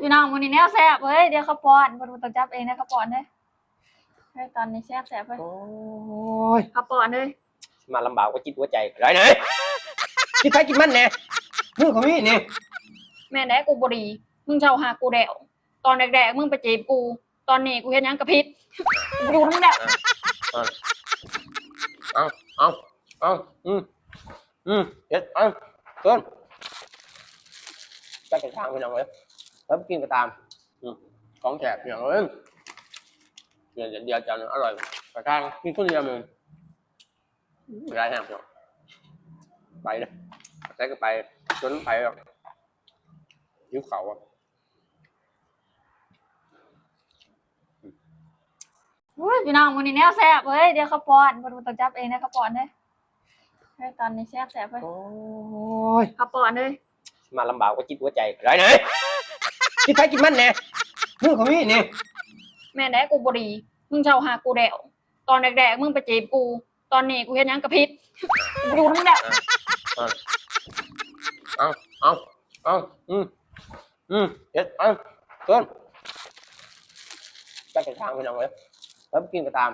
พี่น้องวันนี้แนวแซ่บเฮ้ยเดี๋ยวเขาป้อนบนต้องจับเองนะเขาป้อนเลยเฮ้ยตอนนี้แซ่บเฮ้ย โอ้ย เขาป้อนเลย มาลำบากกว่าจิตหัวใจไรไหนกินไปกินมันแน่มือของพี่นี่ แม่ไหนกูบดีมึงเช่าหากูแดวตอนแรกๆมึงไปจีบกูตอนนี้กูเห็นยังกระพริบกูดูทั้งแดด เอาเด็ดเกินจะไปทางไปหน่อยแล้วกินก็ตามของแฉบอย่างเอ้ยเดี๋ยวจะอร่อยกระทางกินคนเดียวมึงไม่ได้แฮมเนาะไปเลยใช้ก็ไปจนไปแบบยิ้วเขาอ่ะ พี่น้องวันนี้แนวแซ่บเฮ้ยเดี๋ยวเขาป้อนบนต้องจับเองนะเขาป้อนเลยเฮ้ยตอนนี้แซ่บเฮ้ย โอ้ย เขาป้อนเลย มาลำบากกว่าจิตหัวใจไรไหนกินไปกินมันแน่มือของพี่นี่ แม่ไหนกูบดีมึงเช่าหากูแดวตอนแรกๆมึงไปจีบกูตอนนี้กูเห็นยังกระพริบกูดูทั้งแดด เอาเด็ดเกินจะไปทางไปหน่อยแล้วกินก็ตาม